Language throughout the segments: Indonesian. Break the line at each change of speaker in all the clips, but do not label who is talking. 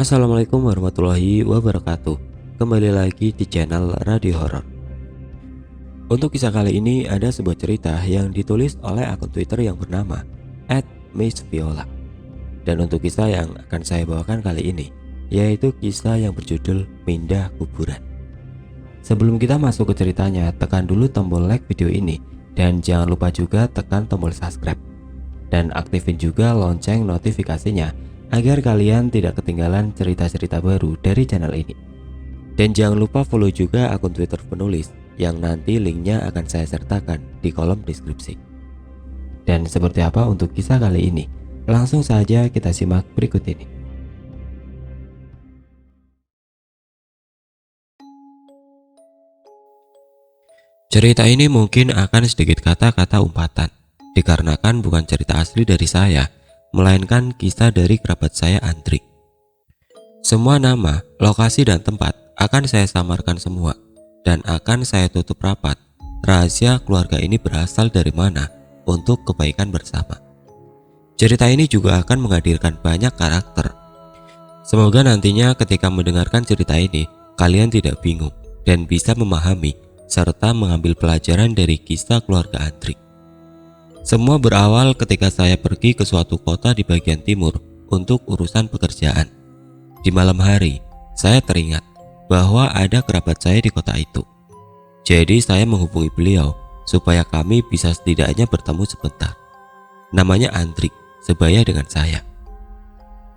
Assalamualaikum warahmatullahi wabarakatuh. Kembali lagi di channel Radio Horor. Untuk kisah kali ini ada sebuah cerita yang ditulis oleh akun Twitter yang bernama @missviola. Dan untuk kisah yang akan saya bawakan kali ini yaitu kisah yang berjudul Pindah Kuburan. Sebelum kita masuk ke ceritanya, tekan dulu tombol like video ini dan jangan lupa juga tekan tombol subscribe. Dan aktifin juga lonceng notifikasinya agar kalian tidak ketinggalan cerita-cerita baru dari channel ini. Dan jangan lupa follow juga akun Twitter penulis yang nanti linknya akan saya sertakan di kolom deskripsi. Dan seperti apa untuk kisah kali ini? Langsung saja kita simak berikut ini. Cerita ini mungkin akan sedikit kata-kata umpatan, dikarenakan bukan cerita asli dari saya, melainkan kisah dari kerabat saya Andri. Semua nama, lokasi dan tempat akan saya samarkan semua dan akan saya tutup rapat. Rahasia keluarga ini berasal dari mana untuk kebaikan bersama. Cerita ini juga akan menghadirkan banyak karakter. Semoga nantinya ketika mendengarkan cerita ini kalian tidak bingung dan bisa memahami serta mengambil pelajaran dari kisah keluarga Andri. Semua berawal ketika saya pergi ke suatu kota di bagian timur untuk urusan pekerjaan. Di malam hari, saya teringat bahwa ada kerabat saya di kota itu. Jadi saya menghubungi beliau supaya kami bisa setidaknya bertemu sebentar. Namanya Andri, sebaya dengan saya.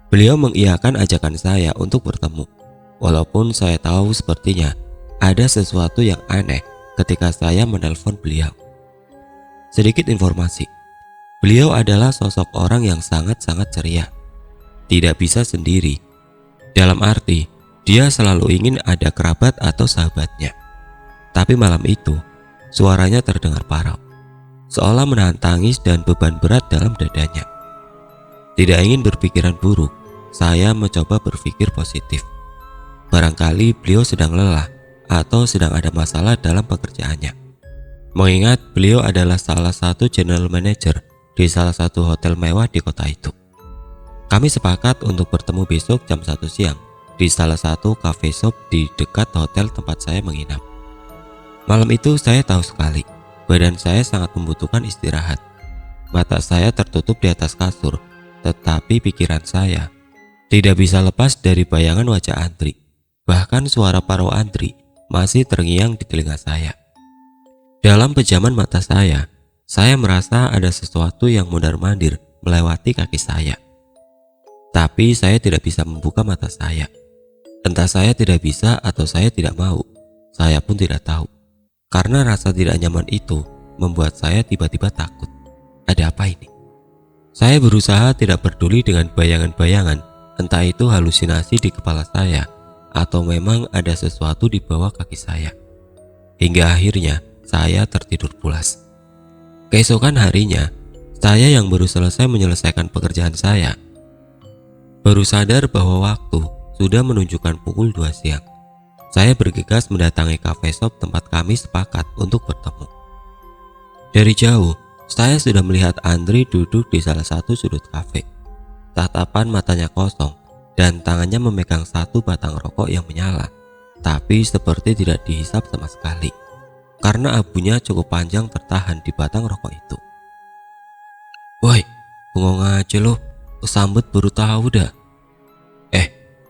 Beliau mengiyakan ajakan saya untuk bertemu, walaupun saya tahu sepertinya ada sesuatu yang aneh ketika saya menelpon beliau. Sedikit informasi, beliau adalah sosok orang yang sangat-sangat ceria. Tidak bisa sendiri. Dalam arti, dia selalu ingin ada kerabat atau sahabatnya. Tapi malam itu, suaranya terdengar parau, seolah menahan tangis dan beban berat dalam dadanya. Tidak ingin berpikiran buruk, saya mencoba berpikir positif. Barangkali beliau sedang lelah atau sedang ada masalah dalam pekerjaannya. Mengingat beliau adalah salah satu general manager di salah satu hotel mewah di kota itu. Kami sepakat untuk bertemu besok jam 1 siang di salah satu cafe shop di dekat hotel tempat saya menginap. Malam itu saya tahu sekali, badan saya sangat membutuhkan istirahat. Mata saya tertutup di atas kasur, tetapi pikiran saya tidak bisa lepas dari bayangan wajah Andri. Bahkan suara parau Andri masih terngiang di telinga saya. Dalam pejaman mata saya merasa ada sesuatu yang mondar-mandir melewati kaki saya. Tapi saya tidak bisa membuka mata saya. Entah saya tidak bisa atau saya tidak mau. Saya pun tidak tahu. Karena rasa tidak nyaman itu membuat saya tiba-tiba takut. Ada apa ini? Saya berusaha tidak peduli dengan bayangan-bayangan, entah itu halusinasi di kepala saya atau memang ada sesuatu di bawah kaki saya. Hingga akhirnya saya tertidur pulas. Keesokan harinya, saya yang baru selesai menyelesaikan pekerjaan saya, baru sadar bahwa waktu sudah menunjukkan pukul 2 siang. Saya bergegas mendatangi cafe shop tempat kami sepakat untuk bertemu. Dari jauh, saya sudah melihat Andri duduk di salah satu sudut kafe. Tatapan matanya kosong dan tangannya memegang satu batang rokok yang menyala, tapi seperti tidak dihisap sama sekali, karena abunya cukup panjang tertahan di batang rokok itu. "Woi, bengong aja lo, kesambet baru tahu dah."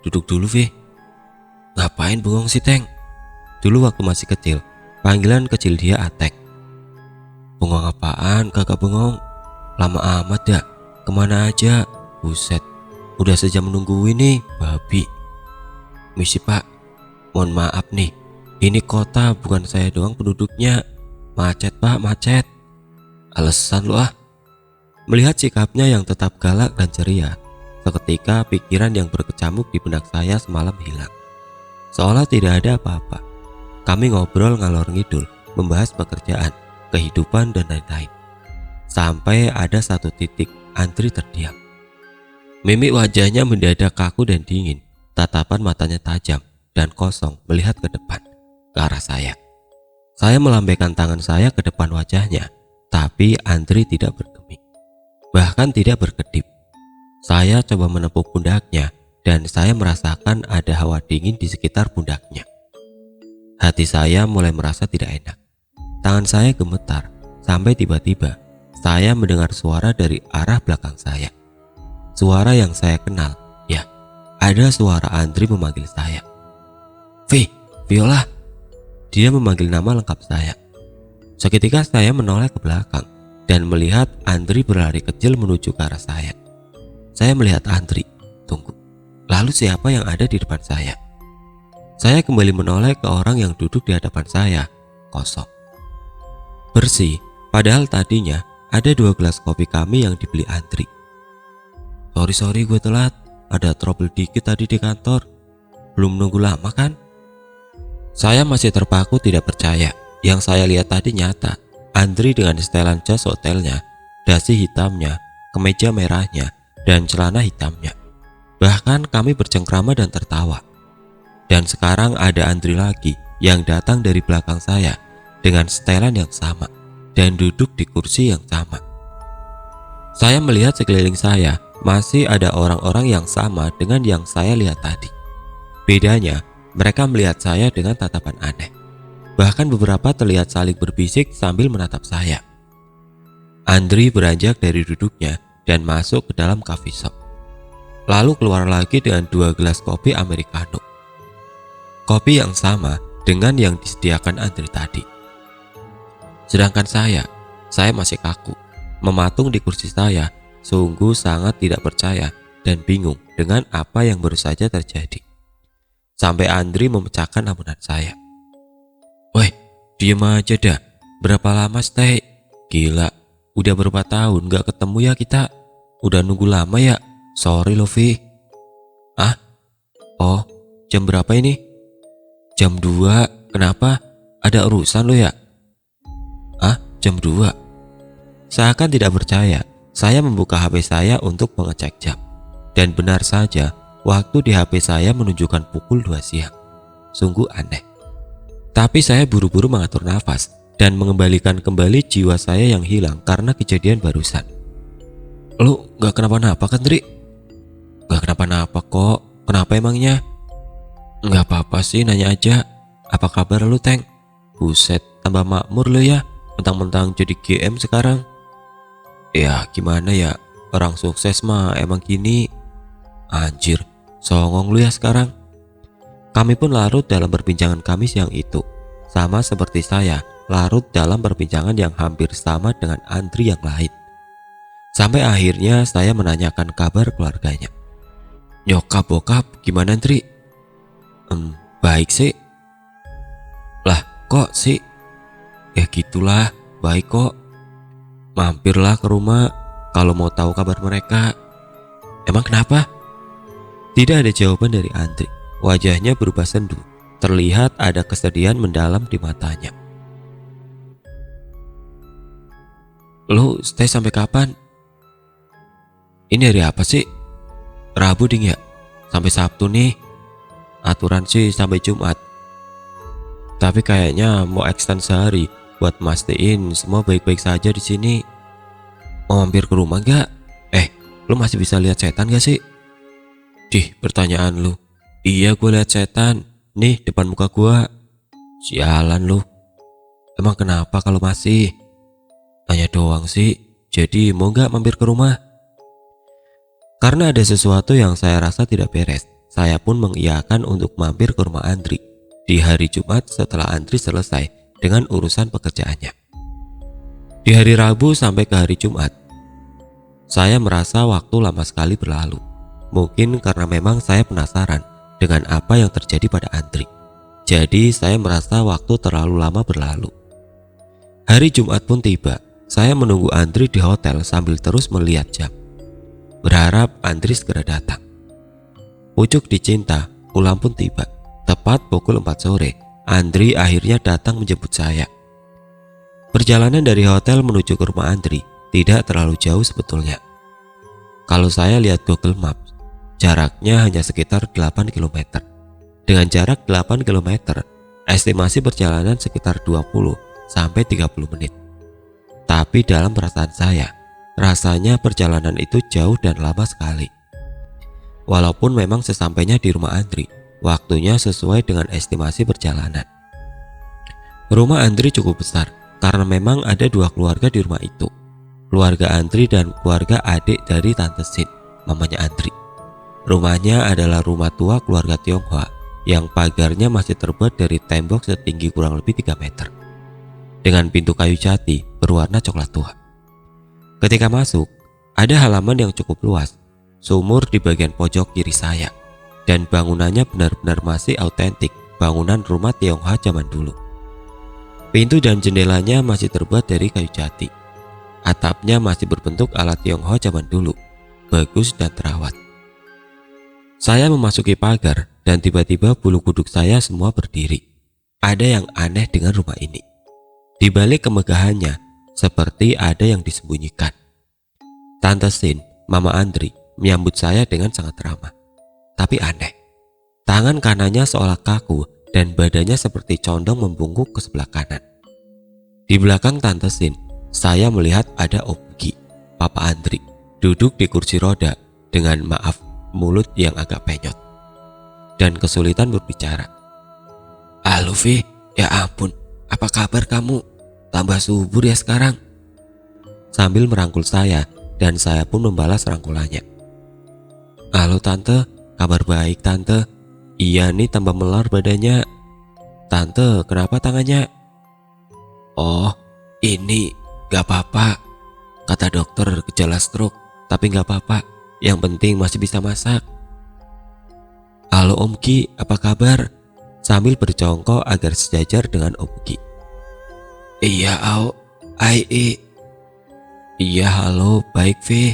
Duduk dulu, Vi." "Ngapain bengong sih, Teng?" Dulu waktu masih kecil, panggilan kecil dia Atek. "Bengong apaan, kakak bengong? Lama amat dah, kemana aja? Buset, udah sejam nungguin nih, babi." "Misi pak, mohon maaf nih, ini kota bukan saya doang penduduknya. Macet pak, macet." "Alasan lu ah." Melihat sikapnya yang tetap galak dan ceria, seketika pikiran yang berkecamuk di benak saya semalam hilang. Seolah tidak ada apa-apa. Kami ngobrol ngalor ngidul, membahas pekerjaan, kehidupan dan lain-lain. Sampai ada satu titik Andri terdiam. Mimik wajahnya mendadak kaku dan dingin. Tatapan matanya tajam dan kosong melihat ke depan, ke arah saya. Saya melambaikan tangan saya ke depan wajahnya, tapi Andri tidak bergeming, bahkan tidak berkedip. Saya coba menepuk pundaknya, dan saya merasakan ada hawa dingin di sekitar pundaknya. Hati saya mulai merasa tidak enak. Tangan saya gemetar sampai tiba-tiba saya mendengar suara dari arah belakang saya. Suara yang saya kenal. Ya, ada suara Andri memanggil saya. Viola. Dia memanggil nama lengkap saya. Seketika saya menoleh ke belakang dan melihat Andri berlari kecil menuju ke arah saya. Saya melihat Andri. Tunggu. Lalu siapa yang ada di depan saya? Saya kembali menoleh ke orang yang duduk di hadapan saya. Kosong. Bersih, padahal tadinya ada 2 gelas kopi kami yang dibeli Andri. Sorry gue telat, ada trouble dikit tadi di kantor. Belum nunggu lama kan? Saya masih terpaku tidak percaya. Yang saya lihat tadi nyata. Andri dengan setelan jas hotelnya, dasi hitamnya, kemeja merahnya, dan celana hitamnya. Bahkan kami bercengkrama dan tertawa. Dan sekarang ada Andri lagi yang datang dari belakang saya dengan setelan yang sama dan duduk di kursi yang sama. Saya melihat sekeliling saya masih ada orang-orang yang sama dengan yang saya lihat tadi. Bedanya, mereka melihat saya dengan tatapan aneh. Bahkan beberapa terlihat saling berbisik sambil menatap saya. Andri beranjak dari duduknya dan masuk ke dalam coffee shop. Lalu keluar lagi dengan 2 gelas kopi americano. Kopi yang sama dengan yang disediakan Andri tadi. Sedangkan saya masih kaku, mematung di kursi saya, sungguh sangat tidak percaya dan bingung dengan apa yang baru saja terjadi. Sampai Andri memecahkan amunan saya. Woi, diem aja dah. Berapa lama stay? Gila, udah berapa tahun gak ketemu ya kita? Udah nunggu lama ya? Sorry loh Vi. Ah? Oh, jam berapa ini? Jam 2, kenapa? Ada urusan lo ya? Ah, jam 2. Seakan tidak percaya, saya membuka HP saya untuk mengecek jam. Dan benar saja, waktu di HP saya menunjukkan pukul 2 siang. Sungguh aneh. Tapi saya buru-buru mengatur nafas dan mengembalikan kembali jiwa saya yang hilang karena kejadian barusan. Lu gak kenapa-napa kan, Tri? Gak kenapa-napa kok. Kenapa emangnya? Gak apa-apa sih, nanya aja. Apa kabar lu, Teng? Buset, tambah makmur lu ya. Mentang-mentang jadi GM sekarang. Ya gimana ya, orang sukses mah emang gini. Anjir, songong lu ya sekarang. Kami pun larut dalam perbincangan kami siang itu. Sama seperti saya larut dalam perbincangan yang hampir sama dengan Andri yang lain. Sampai akhirnya saya menanyakan kabar keluarganya. Nyokap bokap gimana, Andri? Baik sih. Lah kok sih? Ya gitulah, baik kok. Mampirlah ke rumah kalau mau tahu kabar mereka. Emang kenapa? Tidak ada jawaban dari Andri. Wajahnya berubah sendu. Terlihat ada kesedihan mendalam di matanya. Lu stay sampai kapan? Ini hari apa sih? Rabu ding ya? Sampai Sabtu nih. Aturan sih sampai Jumat. Tapi kayaknya mau extend sehari buat mastiin semua baik-baik saja di sini. Mau mampir ke rumah gak? Lu masih bisa lihat setan gak sih? Dih, pertanyaan lu. Iya, gue lihat setan. Nih, depan muka gue. Sialan lu. Emang kenapa kalau masih? Tanya doang sih. Jadi mau gak mampir ke rumah? Karena ada sesuatu yang saya rasa tidak beres, saya pun mengiyakan untuk mampir ke rumah Andri di hari Jumat setelah Andri selesai dengan urusan pekerjaannya. Di hari Rabu sampai ke hari Jumat, saya merasa waktu lama sekali berlalu. Mungkin karena memang saya penasaran dengan apa yang terjadi pada Andri. Jadi saya merasa waktu terlalu lama berlalu. Hari Jumat pun tiba. Saya menunggu Andri di hotel sambil terus melihat jam, berharap Andri segera datang. Pucuk dicinta, pulang pun tiba. Tepat pukul 4 sore, Andri akhirnya datang menjemput saya. Perjalanan dari hotel menuju ke rumah Andri tidak terlalu jauh sebetulnya. Kalau saya lihat Google Maps, jaraknya hanya sekitar 8 km. Dengan jarak 8 km, estimasi perjalanan sekitar 20 sampai 30 menit. Tapi dalam perasaan saya, rasanya perjalanan itu jauh dan lama sekali. Walaupun memang sesampainya di rumah Andri, waktunya sesuai dengan estimasi perjalanan. Rumah Andri cukup besar karena memang ada 2 keluarga di rumah itu. Keluarga Andri dan keluarga adik dari Tante Sin, mamanya Andri. Rumahnya adalah rumah tua keluarga Tionghoa yang pagarnya masih terbuat dari tembok setinggi kurang lebih 3 meter. Dengan pintu kayu jati berwarna coklat tua. Ketika masuk, ada halaman yang cukup luas, sumur di bagian pojok kiri saya, dan bangunannya benar-benar masih autentik bangunan rumah Tionghoa zaman dulu. Pintu dan jendelanya masih terbuat dari kayu jati. Atapnya masih berbentuk ala Tionghoa zaman dulu, bagus dan terawat. Saya memasuki pagar dan tiba-tiba bulu kuduk saya semua berdiri. Ada yang aneh dengan rumah ini. Di balik kemegahannya, seperti ada yang disembunyikan. Tante Sin, Mama Andri, menyambut saya dengan sangat ramah. Tapi aneh. Tangan kanannya seolah kaku dan badannya seperti condong membungkuk ke sebelah kanan. Di belakang Tante Sin, saya melihat ada Om Gi, Papa Andri, duduk di kursi roda dengan mulut yang agak penyot dan kesulitan berbicara. "Halo Vi, ya ampun, apa kabar kamu? Tambah subur ya sekarang." Sambil merangkul saya dan saya pun membalas rangkulannya. "Halo Tante, kabar baik Tante. Iya nih tambah melar badannya. Tante, kenapa tangannya?" "Oh, ini gak apa-apa. Kata dokter gejala stroke, tapi gak apa-apa. Yang penting masih bisa masak." "Halo Om Ki, apa kabar?" Sambil berjongkok agar sejajar dengan Om Ki. "Iya Ao, Iya halo, baik Vi.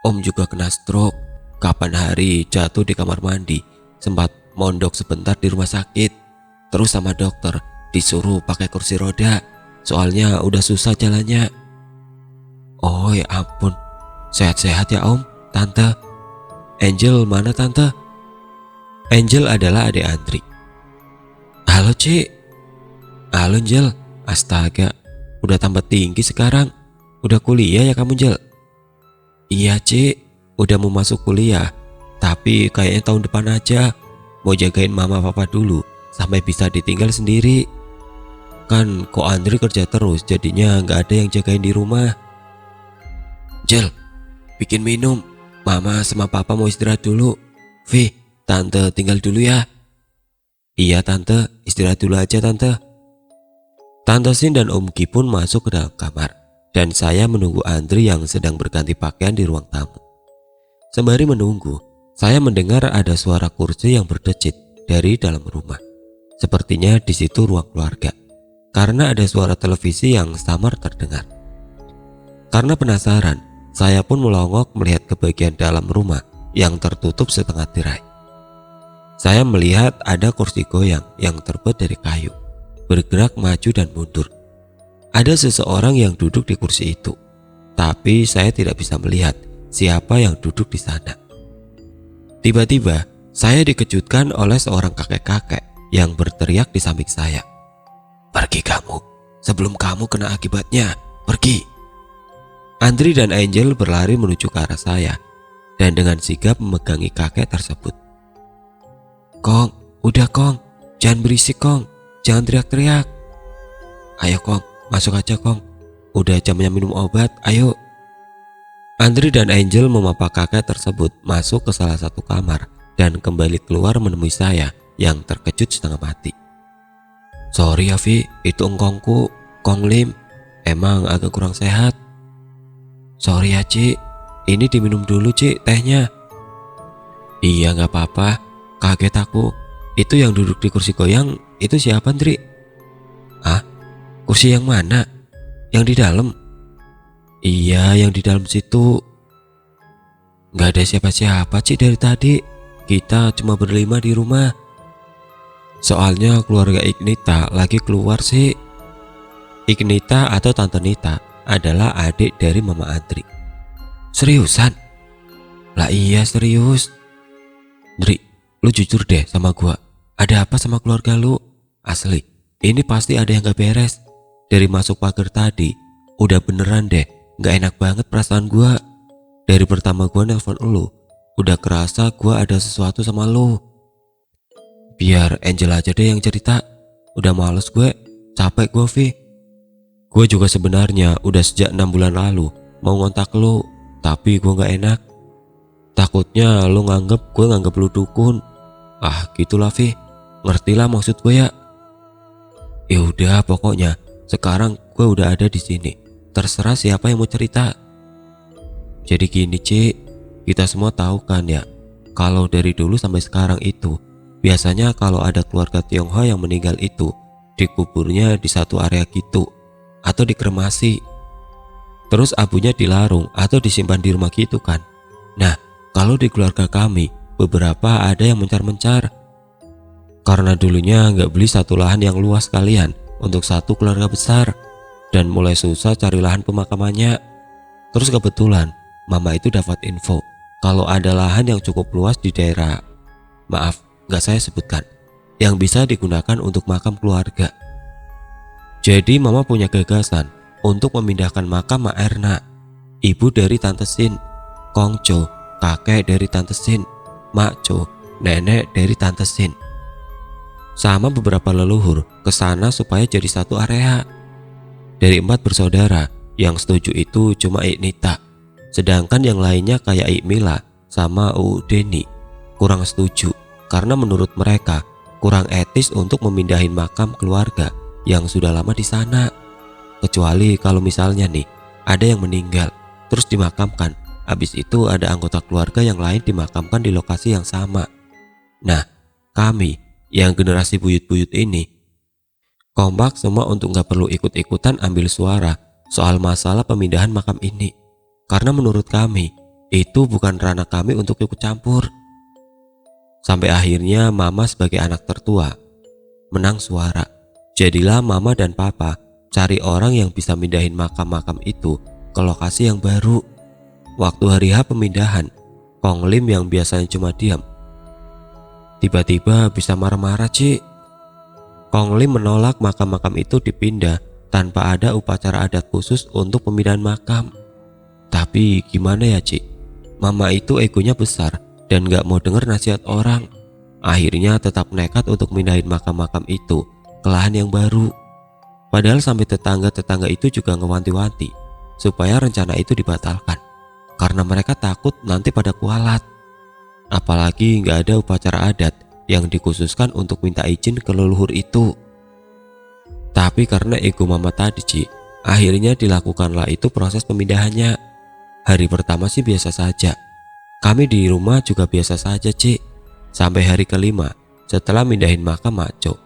Om juga kena stroke. Kapan hari jatuh di kamar mandi, sempat mondok sebentar di rumah sakit. Terus sama dokter disuruh pakai kursi roda, soalnya udah susah jalannya." "Oh ya ampun, sehat-sehat ya Om, Tante. Angel mana Tante?" Angel adalah adik Andri. "Halo Ci." "Halo Angel, astaga, udah tambah tinggi sekarang. Udah kuliah ya kamu Angel?" "Iya Ci, udah mau masuk kuliah, tapi kayaknya tahun depan aja. Mau jagain mama papa dulu sampai bisa ditinggal sendiri. Kan kok Andri kerja terus, jadinya nggak ada yang jagain di rumah." "Jel, bikin minum. Mama sama papa mau istirahat dulu. Vi, Tante tinggal dulu ya." "Iya Tante, istirahat dulu aja Tante." Tante Sin dan Om Ki pun masuk ke dalam kamar, dan saya menunggu Andri yang sedang berganti pakaian di ruang tamu. Sembari menunggu, saya mendengar ada suara kursi yang berdecit dari dalam rumah. Sepertinya di situ ruang keluarga, karena ada suara televisi yang samar terdengar. Karena penasaran, saya pun melongok melihat ke bagian dalam rumah yang tertutup setengah tirai. Saya melihat ada kursi goyang yang terbuat dari kayu, bergerak maju dan mundur. Ada seseorang yang duduk di kursi itu, tapi saya tidak bisa melihat siapa yang duduk di sana. Tiba-tiba, saya dikejutkan oleh seorang kakek-kakek yang berteriak di samping saya. "Pergi kamu, sebelum kamu kena akibatnya, pergi." Andri dan Angel berlari menuju ke arah saya, dan dengan sigap memegangi kakek tersebut. "Kong, udah Kong, jangan berisik Kong, jangan teriak-teriak. Ayo Kong, masuk aja Kong, udah jamnya minum obat, ayo." Andri dan Angel memapa kakek tersebut masuk ke salah satu kamar dan kembali keluar menemui saya yang terkejut setengah mati. "Sorry ya Vi, itu engkongku, Kong Lim, emang agak kurang sehat." "Sorry ya Ci, ini diminum dulu Ci tehnya." "Iya gak apa-apa, kaget aku. Itu yang duduk di kursi goyang, itu siapa Andri?" "Ah, kursi yang mana? Yang di dalam?" "Iya, yang di dalam situ. Gak ada siapa-siapa Ci dari tadi. Kita cuma berlima di rumah. Soalnya keluarga Ignita lagi keluar sih." Ignita atau Tante Nita adalah adik dari Mama Andri. "Seriusan?" "Lah iya serius. Dri, lu jujur deh sama gua. Ada apa sama keluarga lu? Asli, ini pasti ada yang gak beres. Dari masuk pagar tadi, udah beneran deh, gak enak banget perasaan gua. Dari pertama gua nelpon lu, Udah kerasa gue ada sesuatu sama lo. Biar Angel aja deh yang cerita. Udah males gue, capek gue Vi. Gue juga sebenarnya udah sejak 6 bulan lalu mau ngontak lo, tapi gue gak enak. Takutnya lo nganggep gue nganggep lo dukun. Ah gitulah Vi, ngertilah maksud gue ya. Ya udah pokoknya sekarang gue udah ada di sini. Terserah siapa yang mau cerita. Jadi gini Cik, kita semua tahu kan ya, kalau dari dulu sampai sekarang itu biasanya kalau ada keluarga Tionghoa yang meninggal itu dikuburnya di satu area gitu atau dikremasi. Terus abunya dilarung atau disimpan di rumah gitu kan. Nah, kalau di keluarga kami beberapa ada yang mencar-mencar. Karena dulunya nggak beli satu lahan yang luas sekalian untuk satu keluarga besar dan mulai susah cari lahan pemakamannya. Terus kebetulan mama itu dapat info kalau ada lahan yang cukup luas di daerah, maaf nggak saya sebutkan, yang bisa digunakan untuk makam keluarga. Jadi mama punya gagasan untuk memindahkan makam Mak Erna, ibu dari Tante Sin, Kongco, kakek dari Tante Sin, Mak Co, nenek dari Tante Sin, sama beberapa leluhur ke sana supaya jadi satu area. Dari 4 bersaudara, yang setuju itu cuma Ik Nita, sedangkan yang lainnya kayak Ik Mila sama Uu Deni kurang setuju karena menurut mereka kurang etis untuk memindahin makam keluarga yang sudah lama di sana. Kecuali kalau misalnya nih ada yang meninggal terus dimakamkan, habis itu ada anggota keluarga yang lain dimakamkan di lokasi yang sama. Nah, kami yang generasi buyut-buyut ini kompak semua untuk gak perlu ikut-ikutan ambil suara soal masalah pemindahan makam ini. Karena menurut kami itu bukan ranah kami untuk ikut campur. Sampai akhirnya mama sebagai anak tertua menang suara. Jadilah mama dan papa cari orang yang bisa mindahin makam-makam itu ke lokasi yang baru. Waktu hari H pemindahan, Kong Lim yang biasanya cuma diam tiba-tiba bisa marah-marah Cik. Kong Lim menolak makam-makam itu dipindah tanpa ada upacara adat khusus untuk pemindahan makam. Tapi gimana ya Cik, mama itu egonya besar dan gak mau denger nasihat orang. Akhirnya tetap nekat untuk mindahin makam-makam itu ke lahan yang baru. Padahal sampai tetangga-tetangga itu juga ngewanti-wanti supaya rencana itu dibatalkan, karena mereka takut nanti pada kualat. Apalagi gak ada upacara adat yang dikhususkan untuk minta izin ke leluhur itu. Tapi karena ego mama tadi Ci, akhirnya dilakukanlah itu proses pemindahannya. Hari pertama sih biasa saja, kami di rumah juga biasa saja Ci. Sampai hari kelima setelah mindahin makam Maco,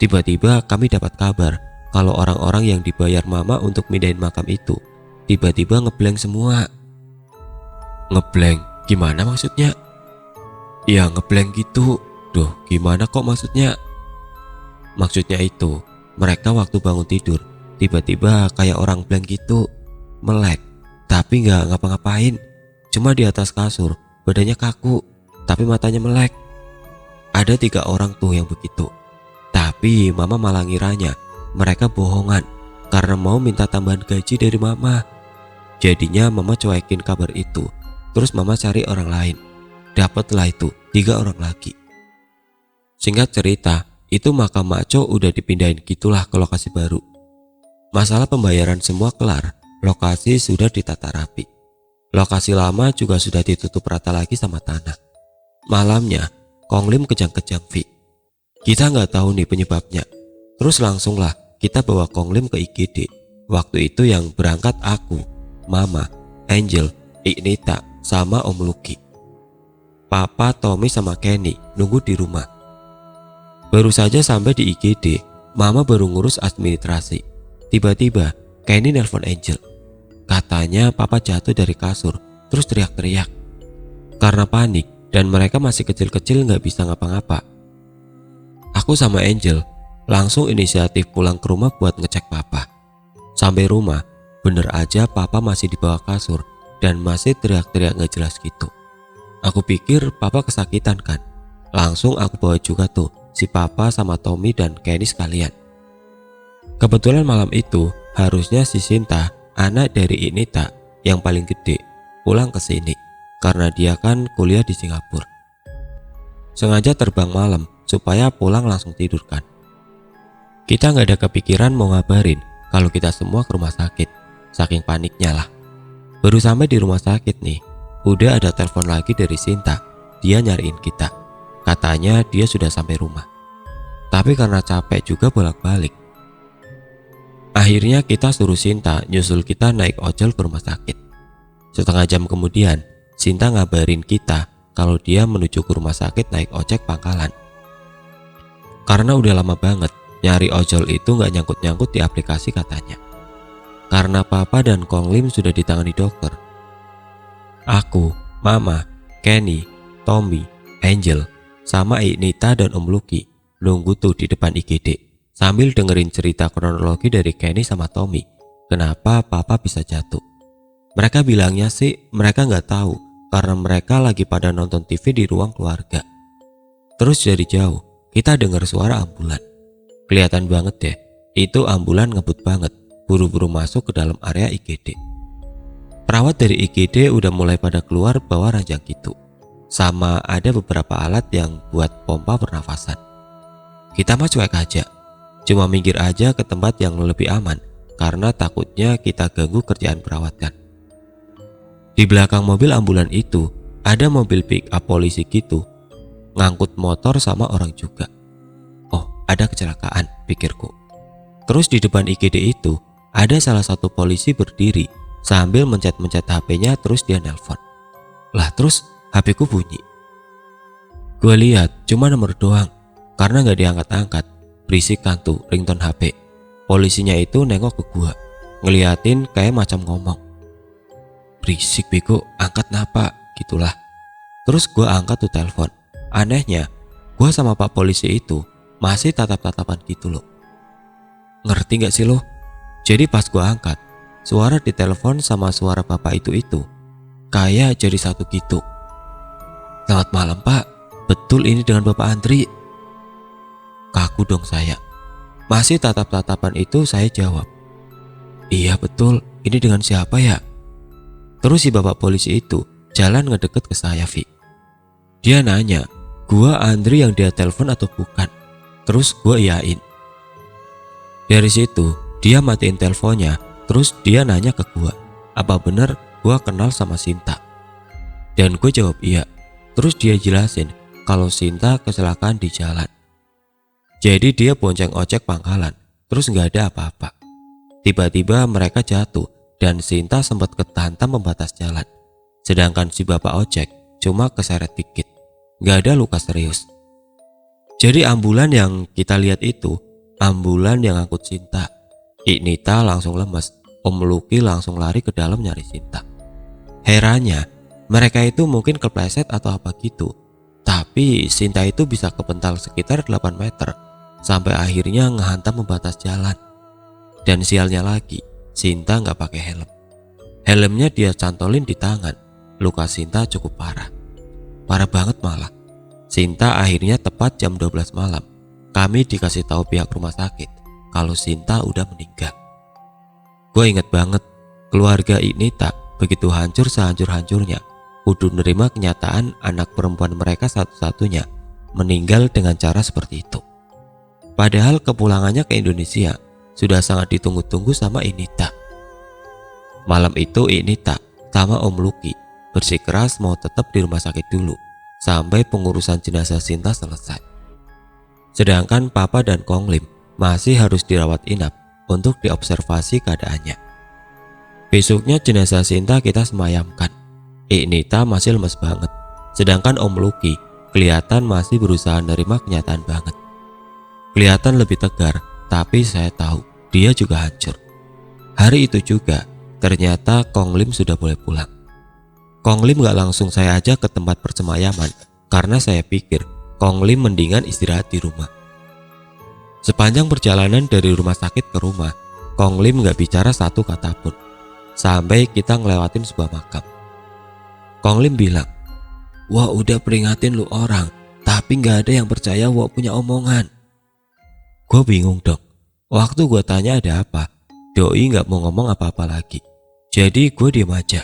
tiba-tiba kami dapat kabar kalau orang-orang yang dibayar mama untuk mindahin makam itu tiba-tiba ngeblank semua. Ngeblank? Gimana maksudnya? Ya ngeblank gitu. Duh gimana kok maksudnya? Maksudnya itu mereka waktu bangun tidur tiba-tiba kayak orang blank gitu, melek tapi gak ngapa-ngapain, cuma di atas kasur badannya kaku tapi matanya melek. Ada 3 orang tuh yang begitu. Tapi mama malah ngiranya mereka bohongan karena mau minta tambahan gaji dari mama. Jadinya mama cuekin kabar itu. Terus mama cari orang lain. Dapatlah itu 3 orang lagi. Singkat cerita, itu makam Maco udah dipindahin gitulah ke lokasi baru. Masalah pembayaran semua kelar, lokasi sudah ditata rapi. Lokasi lama juga sudah ditutup rata lagi sama tanah. Malamnya Kong Lim kejang-kejang Vi. Kita nggak tahu nih penyebabnya. Terus langsunglah kita bawa Kong Lim ke IGD. Waktu itu yang berangkat aku, mama, Angel, Ik Nita, sama Om Lucky. Papa, Tommy sama Kenny nunggu di rumah. Baru saja sampai di IGD, mama baru ngurus administrasi. Tiba-tiba Kenny nelpon Angel. Katanya papa jatuh dari kasur terus teriak-teriak. Karena panik dan mereka masih kecil-kecil gak bisa ngapa-ngapa. Aku sama Angel langsung inisiatif pulang ke rumah buat ngecek papa. Sampai rumah, bener aja papa masih di bawah kasur dan masih teriak-teriak gak jelas gitu. Aku pikir papa kesakitan kan. Langsung aku bawa juga tuh si papa sama Tommy dan Kenny sekalian. Kebetulan malam itu harusnya si Sinta, anak dari Ik Nita yang paling gede, pulang ke sini karena dia kan kuliah di Singapura. Sengaja terbang malam supaya pulang langsung tidur kan. Kita nggak ada kepikiran mau ngabarin kalau kita semua ke rumah sakit, saking paniknya lah. Baru sampai di rumah sakit nih, udah ada telepon lagi dari Sinta. Dia nyariin kita, katanya dia sudah sampai rumah. Tapi karena capek juga bolak-balik, akhirnya kita suruh Sinta nyusul kita naik ojol ke rumah sakit. Setengah jam kemudian, Sinta ngabarin kita kalau dia menuju ke rumah sakit naik ojek pangkalan. Karena udah lama banget nyari ojol itu gak nyangkut-nyangkut di aplikasi katanya. Karena Papa dan Kong Lim sudah ditangani dokter. Aku, Mama, Kenny, Tommy, Angel, sama Nita dan Om Lucky nunggu tuh di depan IGD sambil dengerin cerita kronologi dari Kenny sama Tommy kenapa Papa bisa jatuh. Mereka bilangnya sih mereka nggak tahu karena mereka lagi pada nonton TV di ruang keluarga. Terus dari jauh kita dengar suara ambulan. Kelihatan banget deh, itu ambulan ngebut banget, buru-buru masuk ke dalam area IGD. Perawat dari IGD udah mulai pada keluar bawa ranjang gitu, sama ada beberapa alat yang buat pompa pernafasan. Kita mah cuek aja, cuma minggir aja ke tempat yang lebih aman karena takutnya kita ganggu kerjaan perawat kan. Di belakang mobil ambulan itu ada mobil pick up polisi gitu, ngangkut motor sama orang juga. Oh, ada kecelakaan, pikirku. Terus di depan IGD itu ada salah satu polisi berdiri sambil mencet-mencet HP-nya, terus dia nelpon. Lah terus HP ku bunyi. Gue lihat cuma nomor doang karena gak diangkat-angkat. Berisik kan tuh ringtone HP. Polisinya itu nengok ke gua, ngeliatin kayak macam ngomong. Berisik bego, angkat napa? Gitulah. Terus gua angkat tuh telepon. Anehnya, gua sama pak polisi itu masih tatap-tatapan gitu loh. Ngerti gak sih lo? Jadi pas gua angkat, suara di telepon sama suara bapak itu kayak jadi satu gitu. Selamat malam pak, betul ini dengan bapak Andri? Kaku dong saya. Masih tatap-tatapan itu saya jawab, iya betul, ini dengan siapa ya? Terus si bapak polisi itu jalan ngedeket ke saya, Vi. Dia nanya, gua Andri yang dia telepon atau bukan? Terus gua iyain. Dari situ dia matiin teleponnya, terus dia nanya ke gua, apa bener gua kenal sama Sinta? Dan gue jawab iya. Terus dia jelasin kalau Sinta kecelakaan di jalan. Jadi dia bonceng ojek pangkalan, terus gak ada apa-apa. Tiba-tiba mereka jatuh dan Sinta sempat kehantam pembatas jalan. Sedangkan si bapak ojek cuma keseret dikit, gak ada luka serius. Jadi ambulan yang kita lihat itu ambulan yang angkut Sinta. Nita langsung lemes, Om Lucky langsung lari ke dalam nyari Sinta. Herannya, mereka itu mungkin kepleset atau apa gitu. Tapi Sinta itu bisa kepental sekitar 8 meter sampai akhirnya ngehantam pembatas jalan. Dan sialnya lagi, Sinta nggak pakai helm. Helmnya dia cantolin di tangan. Luka Sinta cukup parah. Parah banget malah. Sinta akhirnya tepat jam 12 malam. Kami dikasih tahu pihak rumah sakit kalau Sinta udah meninggal. Gue inget banget, keluarga Nita begitu hancur sehancur-hancurnya kudu nerima kenyataan anak perempuan mereka satu-satunya meninggal dengan cara seperti itu. Padahal kepulangannya ke Indonesia sudah sangat ditunggu-tunggu sama Nita. Malam itu Nita sama Om Lucky bersikeras mau tetap di rumah sakit dulu sampai pengurusan jenazah Sinta selesai. Sedangkan Papa dan Kong Lim masih harus dirawat inap untuk diobservasi keadaannya. Besoknya jenazah Sinta kita semayamkan. Nita masih lemes banget, sedangkan Om Lucky kelihatan masih berusaha nerima kenyataan banget. Kelihatan lebih tegar, tapi saya tahu dia juga hancur. Hari itu juga ternyata Kong Lim sudah boleh pulang. Kong Lim gak langsung saya ajak ke tempat persemayaman karena saya pikir Kong Lim mendingan istirahat di rumah. Sepanjang perjalanan dari rumah sakit ke rumah, Kong Lim gak bicara satu kata pun sampai kita ngelewatin sebuah makam. Kong Lim bilang, wah udah peringatin lu orang, tapi gak ada yang percaya wah punya omongan. Gue bingung dong. Waktu gue tanya ada apa, doi gak mau ngomong apa-apa lagi. Jadi gue diem aja.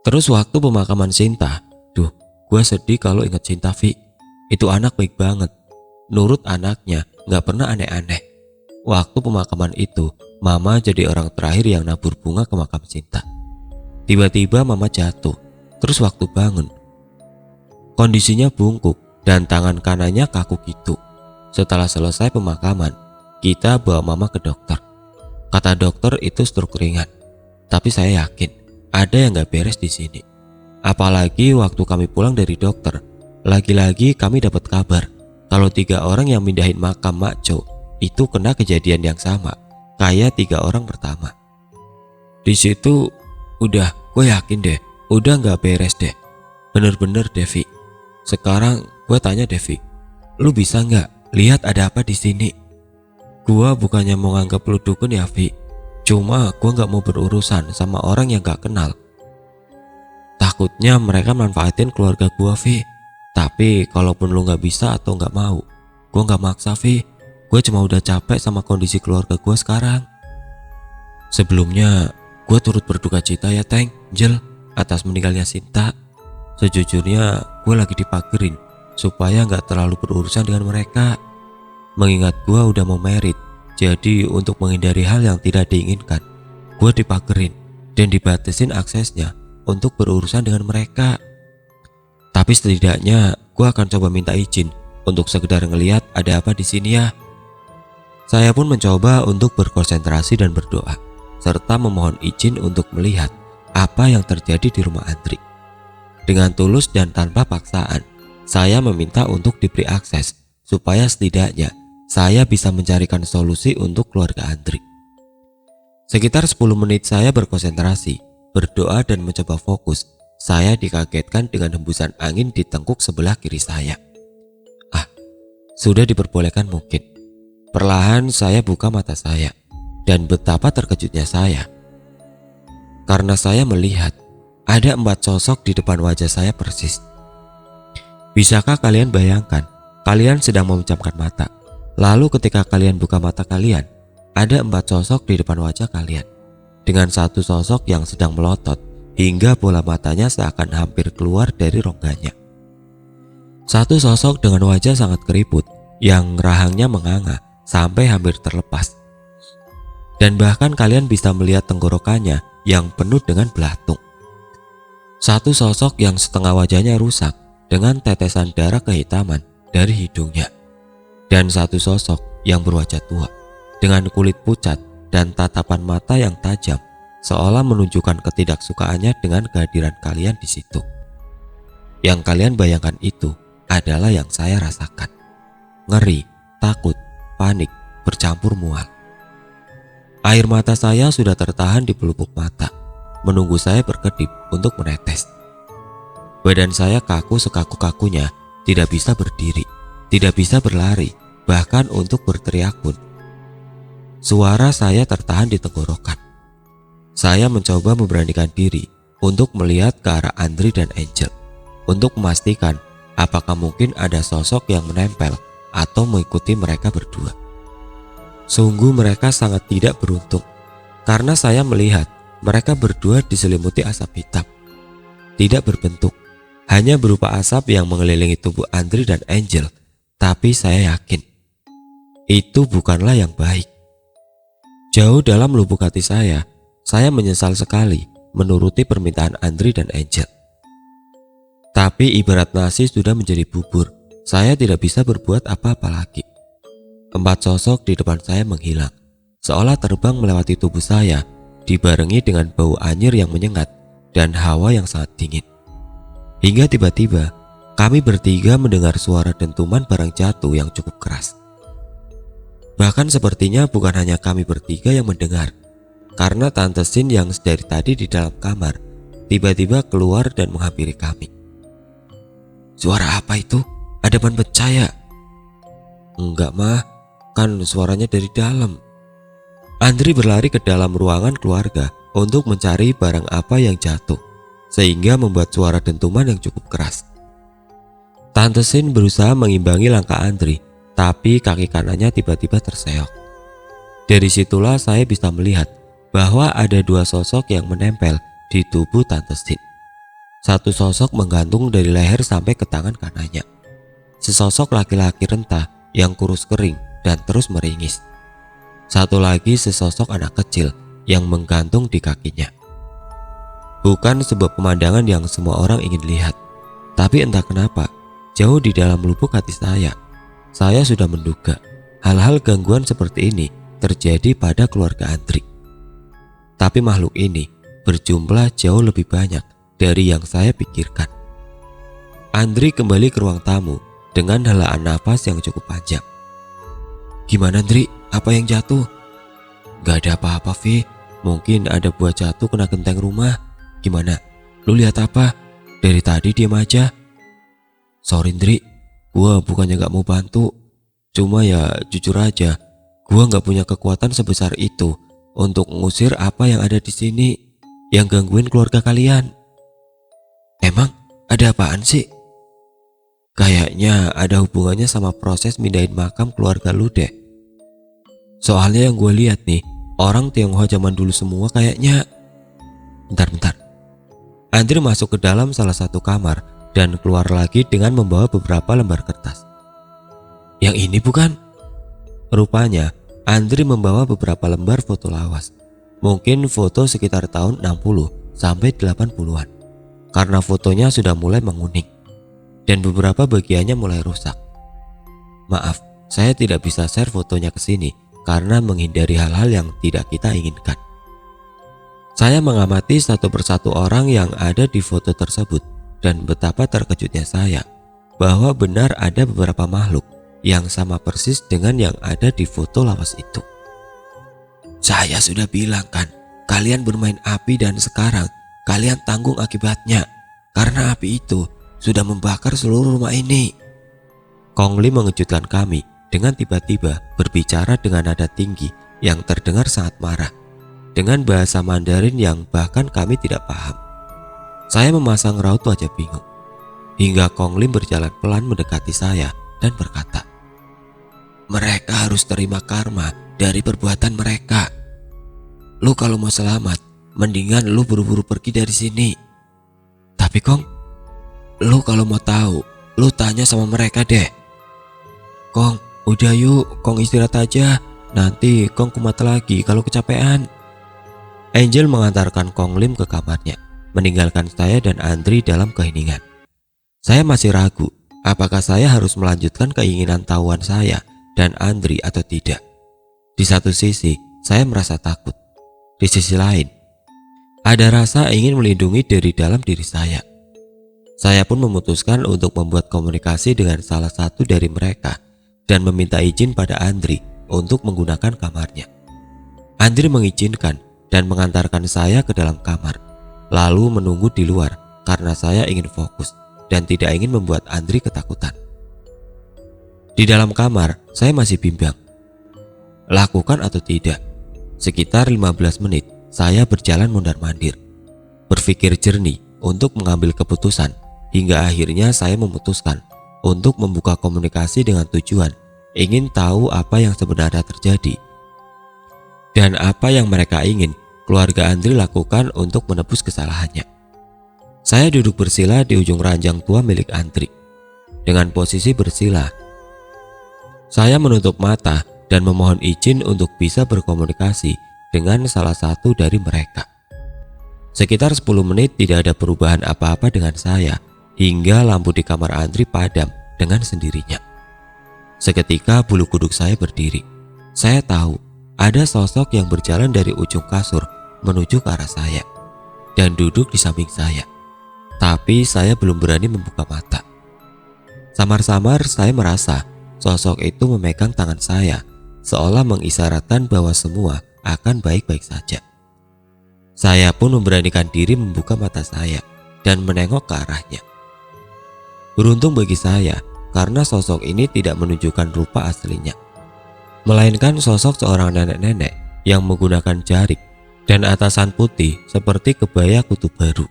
Terus waktu pemakaman Sinta, duh, gue sedih kalau inget Sinta, Vi. Itu anak baik banget. Nurut anaknya, gak pernah aneh-aneh. Waktu pemakaman itu, Mama jadi orang terakhir yang nabur bunga ke makam Sinta. Tiba-tiba Mama jatuh, terus waktu bangun, kondisinya bungkuk dan tangan kanannya kaku gitu. Setelah selesai pemakaman, kita bawa Mama ke dokter. Kata dokter itu stroke ringan. Tapi saya yakin ada yang gak beres di sini. Apalagi waktu kami pulang dari dokter, lagi-lagi kami dapat kabar kalau 3 orang yang mindahin makam Mak Jo itu kena kejadian yang sama kayak 3 orang pertama. Di situ udah, gue yakin deh, udah gak beres deh. Bener-bener Devi. Sekarang gue tanya Devi, lu bisa gak lihat ada apa di sini? Gue bukannya mau nganggap lu dukun ya, Vi. Cuma gue gak mau berurusan sama orang yang gak kenal. Takutnya mereka manfaatin keluarga gue, Vi. Tapi kalaupun lu gak bisa atau gak mau, gue gak maksa, Vi. Gue cuma udah capek sama kondisi keluarga gue sekarang. Sebelumnya, gue turut berduka cita ya, Teng, Jel, atas meninggalnya Sinta. Sejujurnya, gue lagi dipagerin supaya gak terlalu berurusan dengan mereka. Mengingat gue udah mau merit, jadi untuk menghindari hal yang tidak diinginkan, gue dipagerin dan dibatasin aksesnya untuk berurusan dengan mereka. Tapi setidaknya, gue akan coba minta izin untuk sekedar ngeliat ada apa di sini ya. Saya pun mencoba untuk berkonsentrasi dan berdoa, serta memohon izin untuk melihat apa yang terjadi di rumah Andri. Dengan tulus dan tanpa paksaan, saya meminta untuk diberi akses, supaya setidaknya saya bisa mencarikan solusi untuk keluarga Andri. Sekitar 10 menit saya berkonsentrasi, berdoa dan mencoba fokus. Saya dikagetkan dengan hembusan angin di tengkuk sebelah kiri saya. Sudah diperbolehkan mungkin. Perlahan saya buka mata saya, dan betapa terkejutnya saya. Karena saya melihat ada 4 sosok di depan wajah saya persis. Bisakah kalian bayangkan, kalian sedang memejamkan mata, lalu ketika kalian buka mata kalian, ada 4 sosok di depan wajah kalian, dengan satu sosok yang sedang melotot hingga bola matanya seakan hampir keluar dari rongganya. Satu sosok dengan wajah sangat keriput yang rahangnya menganga sampai hampir terlepas. Dan bahkan kalian bisa melihat tenggorokannya yang penuh dengan belatung. Satu sosok yang setengah wajahnya rusak dengan tetesan darah kehitaman dari hidungnya. Dan satu sosok yang berwajah tua dengan kulit pucat dan tatapan mata yang tajam, seolah menunjukkan ketidaksukaannya dengan kehadiran kalian di situ. Yang kalian bayangkan itu adalah yang saya rasakan. Ngeri, takut, panik, bercampur mual. Air mata saya sudah tertahan di pelupuk mata, menunggu saya berkedip untuk menetes. Badan saya kaku sekaku-kakunya, tidak bisa berdiri, tidak bisa berlari, bahkan untuk berteriak pun. Suara saya tertahan di tenggorokan. Saya mencoba memberanikan diri untuk melihat ke arah Andri dan Angel, untuk memastikan apakah mungkin ada sosok yang menempel atau mengikuti mereka berdua. Sungguh mereka sangat tidak beruntung, karena saya melihat mereka berdua diselimuti asap hitam. Tidak berbentuk, hanya berupa asap yang mengelilingi tubuh Andri dan Angel. Tapi saya yakin itu bukanlah yang baik. Jauh dalam lubuk hati saya menyesal sekali menuruti permintaan Andri dan Angel. Tapi ibarat nasi sudah menjadi bubur, saya tidak bisa berbuat apa-apa lagi. 4 sosok di depan saya menghilang, seolah terbang melewati tubuh saya, dibarengi dengan bau anyir yang menyengat dan hawa yang sangat dingin. Hingga tiba-tiba, kami bertiga mendengar suara dentuman barang jatuh yang cukup keras. Bahkan sepertinya bukan hanya kami bertiga yang mendengar, karena Tante Sin yang dari tadi di dalam kamar tiba-tiba keluar dan menghampiri kami. Suara apa itu? Ada ban pecah ya? Enggak mah, kan suaranya dari dalam. Andri berlari ke dalam ruangan keluarga untuk mencari barang apa yang jatuh, sehingga membuat suara dentuman yang cukup keras. Tante Sin berusaha mengimbangi langkah Andri, tapi kaki kanannya tiba-tiba terseok. Dari situlah saya bisa melihat bahwa ada 2 sosok yang menempel di tubuh Tante Sin. Satu sosok menggantung dari leher sampai ke tangan kanannya. Sesosok laki-laki renta yang kurus kering dan terus meringis. Satu lagi sesosok anak kecil yang menggantung di kakinya. Bukan sebuah pemandangan yang semua orang ingin lihat, tapi entah kenapa, jauh di dalam lubuk hati saya sudah menduga hal-hal gangguan seperti ini terjadi pada keluarga Andri. Tapi makhluk ini berjumlah jauh lebih banyak dari yang saya pikirkan. Andri kembali ke ruang tamu dengan helaan napas yang cukup panjang. "Gimana Andri? Apa yang jatuh?" "Gak ada apa-apa Vi, mungkin ada buah jatuh kena genteng rumah. Gimana? Lu lihat apa? Dari tadi diam aja." "Sorry Andri, gua bukannya gak mau bantu. Cuma ya jujur aja, gua gak punya kekuatan sebesar itu untuk mengusir apa yang ada di sini yang gangguin keluarga kalian." "Emang ada apaan sih?" "Kayaknya ada hubungannya sama proses mindahin makam keluarga lu deh. Soalnya yang gue lihat nih, orang Tionghoa zaman dulu semua kayaknya." Bentar. Andri masuk ke dalam salah satu kamar dan keluar lagi dengan membawa beberapa lembar kertas. "Yang ini bukan?" Rupanya Andri membawa beberapa lembar foto lawas. Mungkin foto sekitar tahun 60 sampai 80-an. Karena fotonya sudah mulai menguning dan beberapa bagiannya mulai rusak. "Maaf, saya tidak bisa share fotonya ke sini karena menghindari hal-hal yang tidak kita inginkan." Saya mengamati satu persatu orang yang ada di foto tersebut dan betapa terkejutnya saya bahwa benar ada beberapa makhluk yang sama persis dengan yang ada di foto lawas itu. "Saya sudah bilang kan, kalian bermain api dan sekarang kalian tanggung akibatnya karena api itu sudah membakar seluruh rumah ini." Kong Lim mengejutkan kami dengan tiba-tiba berbicara dengan nada tinggi yang terdengar sangat marah dengan bahasa Mandarin yang bahkan kami tidak paham. Saya memasang raut wajah bingung hingga Kong Lim berjalan pelan mendekati saya dan berkata, "Mereka harus terima karma dari perbuatan mereka. Lu kalau mau selamat, mendingan lu buru-buru pergi dari sini." "Tapi Kong, lu kalau mau tahu, lu tanya sama mereka deh." "Kong, udah yuk, Kong istirahat aja. Nanti Kong kumat lagi kalau kecapean." Angel mengantarkan Kong Lim ke kamarnya, meninggalkan saya dan Andri dalam keheningan. Saya masih ragu apakah saya harus melanjutkan keinginan tahuan saya dan Andri atau tidak. Di satu sisi, saya merasa takut. Di sisi lain, ada rasa ingin melindungi dari dalam diri saya. Saya pun memutuskan untuk membuat komunikasi dengan salah satu dari mereka dan meminta izin pada Andri untuk menggunakan kamarnya. Andri mengizinkan dan mengantarkan saya ke dalam kamar, lalu menunggu di luar karena saya ingin fokus dan tidak ingin membuat Andri ketakutan. Di dalam kamar, saya masih bimbang. Lakukan atau tidak? Sekitar 15 menit, saya berjalan mondar-mandir, berpikir jernih untuk mengambil keputusan, hingga akhirnya saya memutuskan untuk membuka komunikasi dengan tujuan ingin tahu apa yang sebenarnya terjadi dan apa yang mereka ingin keluarga Andri lakukan untuk menebus kesalahannya. Saya duduk bersila di ujung ranjang tua milik Andri. Dengan posisi bersila, saya menutup mata dan memohon izin untuk bisa berkomunikasi dengan salah satu dari mereka. Sekitar 10 menit tidak ada perubahan apa-apa dengan saya, hingga lampu di kamar Andri padam dengan sendirinya. Seketika bulu kuduk saya berdiri. Saya tahu ada sosok yang berjalan dari ujung kasur menuju ke arah saya dan duduk di samping saya. Tapi saya belum berani membuka mata. Samar-samar saya merasa sosok itu memegang tangan saya, seolah mengisyaratkan bahwa semua akan baik-baik saja. Saya pun memberanikan diri membuka mata saya dan menengok ke arahnya. Beruntung bagi saya karena sosok ini tidak menunjukkan rupa aslinya, melainkan sosok seorang nenek-nenek yang menggunakan jarik dan atasan putih seperti kebaya kutub baru.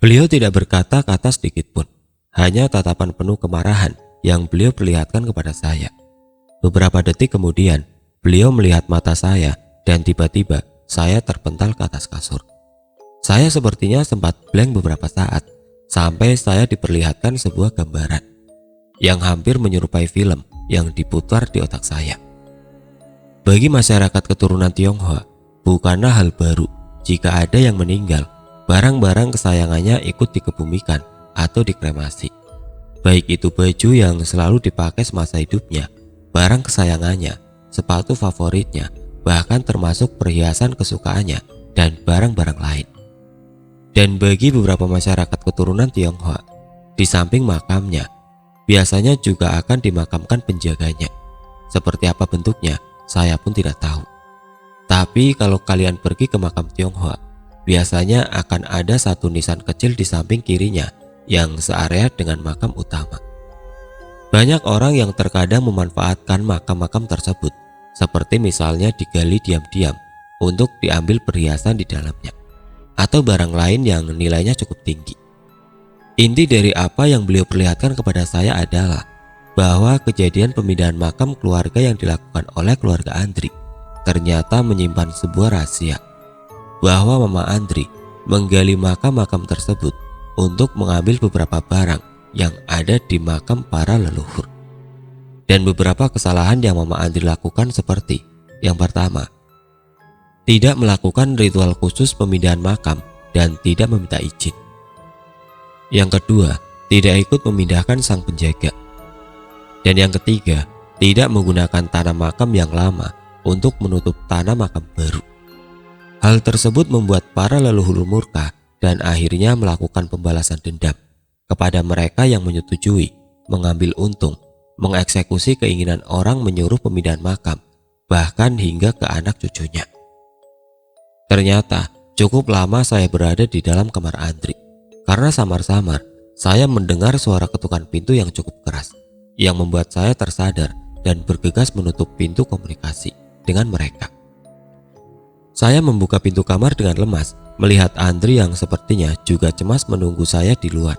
Beliau tidak berkata-kata sedikit pun, hanya tatapan penuh kemarahan yang beliau perlihatkan kepada saya. Beberapa detik kemudian, beliau melihat mata saya dan tiba-tiba saya terpental ke atas kasur. Saya sepertinya sempat blank beberapa saat, sampai saya diperlihatkan sebuah gambaran yang hampir menyerupai film yang diputar di otak saya. Bagi masyarakat keturunan Tionghoa, bukanlah hal baru jika ada yang meninggal, barang-barang kesayangannya ikut dikebumikan atau dikremasi. Baik itu baju yang selalu dipakai semasa hidupnya, barang kesayangannya, sepatu favoritnya, bahkan termasuk perhiasan kesukaannya dan barang-barang lain. Dan bagi beberapa masyarakat keturunan Tionghoa, di samping makamnya, biasanya juga akan dimakamkan penjaganya. Seperti apa bentuknya, saya pun tidak tahu. Tapi kalau kalian pergi ke makam Tionghoa, biasanya akan ada satu nisan kecil di samping kirinya yang searea dengan makam utama. Banyak orang yang terkadang memanfaatkan makam-makam tersebut, seperti misalnya digali diam-diam untuk diambil perhiasan di dalamnya, atau barang lain yang nilainya cukup tinggi. Inti dari apa yang beliau perlihatkan kepada saya adalah bahwa kejadian pemindahan makam keluarga yang dilakukan oleh keluarga Andri ternyata menyimpan sebuah rahasia, bahwa Mama Andri menggali makam-makam tersebut untuk mengambil beberapa barang yang ada di makam para leluhur. Dan beberapa kesalahan yang Mama Andri lakukan seperti: yang pertama, tidak melakukan ritual khusus pemindahan makam dan tidak meminta izin. Yang kedua, tidak ikut memindahkan sang penjaga. Dan yang ketiga, tidak menggunakan tanah makam yang lama untuk menutup tanah makam baru. Hal tersebut membuat para leluhur murka dan akhirnya melakukan pembalasan dendam kepada mereka yang menyetujui, mengambil untung, mengeksekusi keinginan orang menyuruh pemindahan makam, bahkan hingga ke anak cucunya. Ternyata cukup lama saya berada di dalam kamar Andri, karena samar-samar saya mendengar suara ketukan pintu yang cukup keras, yang membuat saya tersadar dan bergegas menutup pintu komunikasi dengan mereka. Saya membuka pintu kamar dengan lemas, melihat Andri yang sepertinya juga cemas menunggu saya di luar.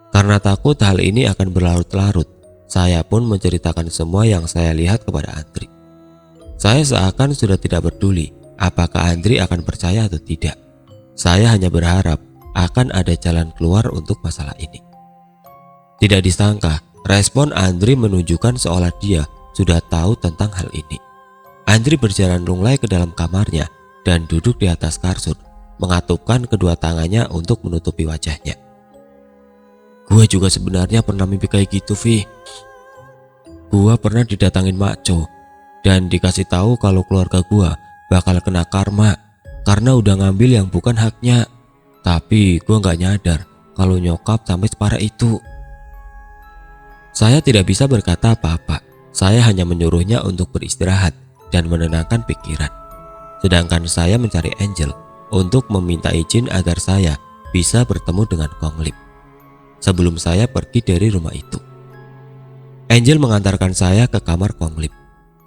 Karena takut hal ini akan berlarut-larut, saya pun menceritakan semua yang saya lihat kepada Andri. Saya seakan sudah tidak peduli apakah Andri akan percaya atau tidak. Saya hanya berharap akan ada jalan keluar untuk masalah ini. Tidak disangka, respon Andri menunjukkan seolah dia sudah tahu tentang hal ini. Andri berjalan lunglai ke dalam kamarnya dan duduk di atas kasur, mengatupkan kedua tangannya untuk menutupi wajahnya. Gue juga sebenarnya pernah mimpi kayak gitu, Vi. Gue pernah didatangin Makco dan dikasih tahu kalau keluarga gue bakal kena karma karena udah ngambil yang bukan haknya. Tapi gue gak nyadar kalau nyokap sampai separah itu. Saya tidak bisa berkata apa-apa. Saya hanya menyuruhnya untuk beristirahat dan menenangkan pikiran. Sedangkan saya mencari Angel untuk meminta izin agar saya bisa bertemu dengan Kong Lim sebelum saya pergi dari rumah itu. Angel mengantarkan saya ke kamar Kong Lim.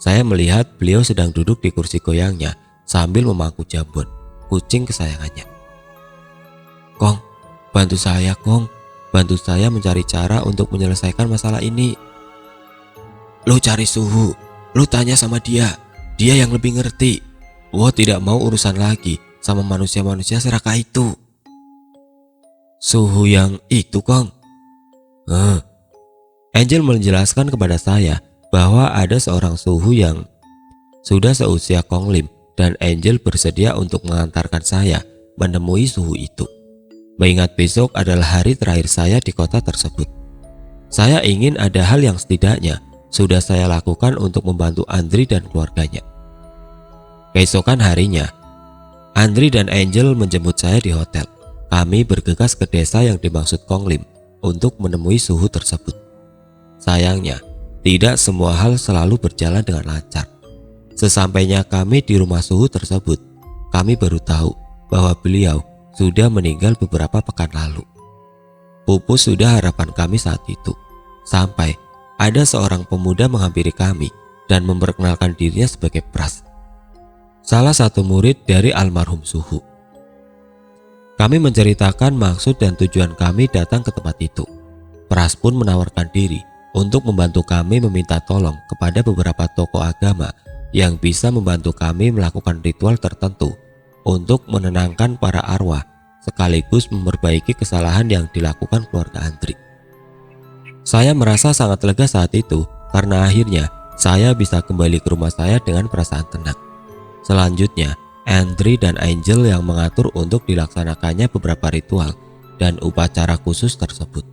Saya melihat beliau sedang duduk di kursi goyangnya sambil memangku Jambon, kucing kesayangannya. Kong, bantu saya Kong. Bantu saya mencari cara untuk menyelesaikan masalah ini. Lu cari Suhu, lu tanya sama dia. Dia yang lebih ngerti. Gua tidak mau urusan lagi sama manusia-manusia serakah itu. Suhu yang itu Kong? Angel menjelaskan kepada saya bahwa ada seorang Suhu yang sudah seusia Kong Lim, dan Angel bersedia untuk mengantarkan saya menemui Suhu itu. Mengingat besok adalah hari terakhir saya di kota tersebut. Saya ingin ada hal yang setidaknya sudah saya lakukan untuk membantu Andri dan keluarganya. Keesokan harinya, Andri dan Angel menjemput saya di hotel. Kami bergegas ke desa yang dimaksud Kong Lim untuk menemui Suhu tersebut. Sayangnya, tidak semua hal selalu berjalan dengan lancar. Sesampainya kami di rumah Suhu tersebut, kami baru tahu bahwa beliau sudah meninggal beberapa pekan lalu. Pupus sudah harapan kami saat itu. Sampai ada seorang pemuda menghampiri kami dan memperkenalkan dirinya sebagai Pras, salah satu murid dari almarhum Suhu. Kami menceritakan maksud dan tujuan kami datang ke tempat itu. Pras pun menawarkan diri untuk membantu kami meminta tolong kepada beberapa tokoh agama yang bisa membantu kami melakukan ritual tertentu untuk menenangkan para arwah sekaligus memperbaiki kesalahan yang dilakukan keluarga Andri. Saya merasa sangat lega saat itu karena akhirnya saya bisa kembali ke rumah saya dengan perasaan tenang. Selanjutnya, Andri dan Angel yang mengatur untuk dilaksanakannya beberapa ritual dan upacara khusus tersebut.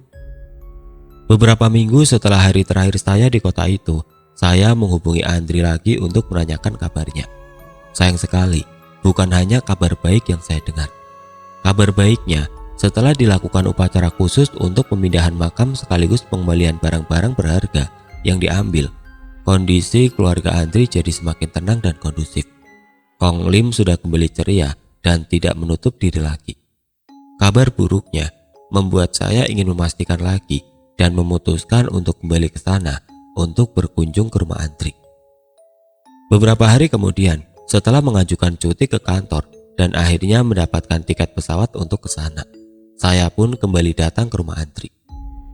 Beberapa minggu setelah hari terakhir saya di kota itu, saya menghubungi Andri lagi untuk menanyakan kabarnya. Sayang sekali, bukan hanya kabar baik yang saya dengar. Kabar baiknya, setelah dilakukan upacara khusus untuk pemindahan makam sekaligus pengembalian barang-barang berharga yang diambil, kondisi keluarga Andri jadi semakin tenang dan kondusif. Kong Lim sudah kembali ceria dan tidak menutup diri lagi. Kabar buruknya membuat saya ingin memastikan lagi dan memutuskan untuk kembali ke sana untuk berkunjung ke rumah Andri. Beberapa hari kemudian, setelah mengajukan cuti ke kantor dan akhirnya mendapatkan tiket pesawat untuk ke sana, saya pun kembali datang ke rumah Andri.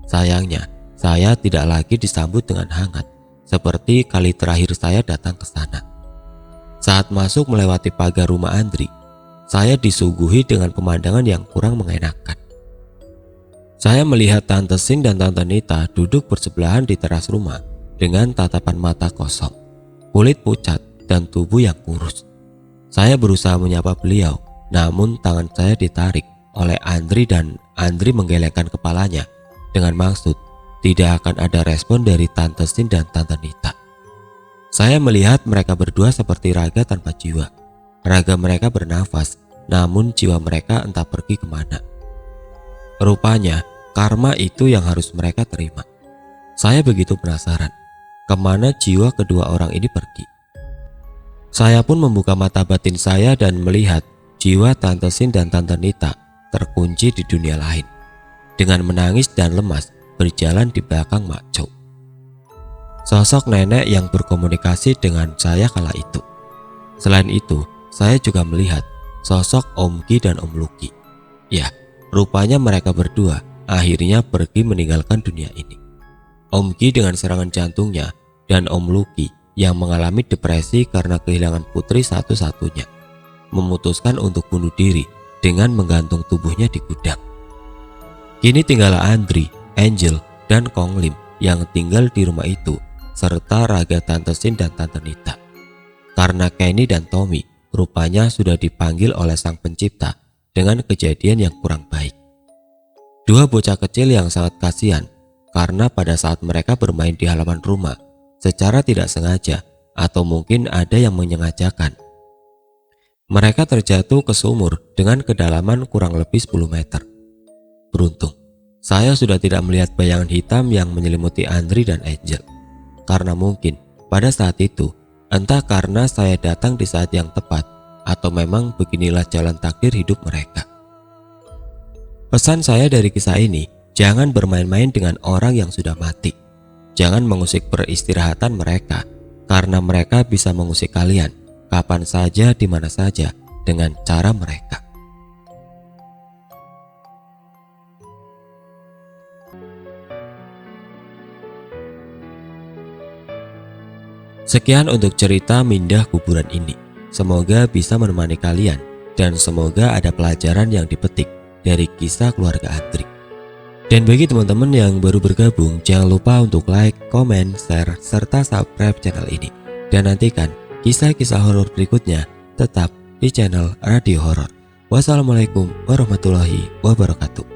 Sayangnya, saya tidak lagi disambut dengan hangat seperti kali terakhir saya datang ke sana. Saat masuk melewati pagar rumah Andri, saya disuguhi dengan pemandangan yang kurang mengenakan. Saya melihat Tante Sin dan Tante Nita duduk bersebelahan di teras rumah dengan tatapan mata kosong, kulit pucat dan tubuh yang kurus. Saya berusaha menyapa beliau, namun tangan saya ditarik oleh Andri dan Andri menggelengkan kepalanya dengan maksud tidak akan ada respon dari Tante Sin dan Tante Nita. Saya melihat mereka berdua seperti raga tanpa jiwa. Raga mereka bernafas, namun jiwa mereka entah pergi kemana. Rupanya karma itu yang harus mereka terima. Saya begitu penasaran, kemana jiwa kedua orang ini pergi. Saya pun membuka mata batin saya dan melihat jiwa Tante Sin dan Tante Nita terkunci di dunia lain, dengan menangis dan lemas berjalan di belakang Mak Chow. Sosok nenek yang berkomunikasi dengan saya kala itu. Selain itu, saya juga melihat sosok Om Ki dan Om Luki. Ya, rupanya mereka berdua akhirnya pergi meninggalkan dunia ini. Om Ki dengan serangan jantungnya dan Om Luki yang mengalami depresi karena kehilangan putri satu-satunya, memutuskan untuk bunuh diri dengan menggantung tubuhnya di gudang. Kini tinggallah Andri, Angel, dan Kong Lim yang tinggal di rumah itu, serta raga Tante Sin dan Tante Nita. Karena Kenny dan Tommy rupanya sudah dipanggil oleh Sang Pencipta dengan kejadian yang kurang baik. Dua bocah kecil yang sangat kasihan karena pada saat mereka bermain di halaman rumah, secara tidak sengaja atau mungkin ada yang menyengajakan, mereka terjatuh ke sumur dengan kedalaman kurang lebih 10 meter. Beruntung, saya sudah tidak melihat bayangan hitam yang menyelimuti Andri dan Angel. Karena mungkin pada saat itu, entah karena saya datang di saat yang tepat atau memang beginilah jalan takdir hidup mereka. Pesan saya dari kisah ini, jangan bermain-main dengan orang yang sudah mati. Jangan mengusik peristirahatan mereka, karena mereka bisa mengusik kalian kapan saja, di mana saja, dengan cara mereka. Sekian untuk cerita Mindah Kuburan ini. Semoga bisa menemani kalian dan semoga ada pelajaran yang dipetik dari kisah keluarga Andri. Dan bagi teman-teman yang baru bergabung, jangan lupa untuk like, komen, share, serta subscribe channel ini. Dan nantikan kisah-kisah horor berikutnya tetap di channel Radio Horor. Wassalamualaikum warahmatullahi wabarakatuh.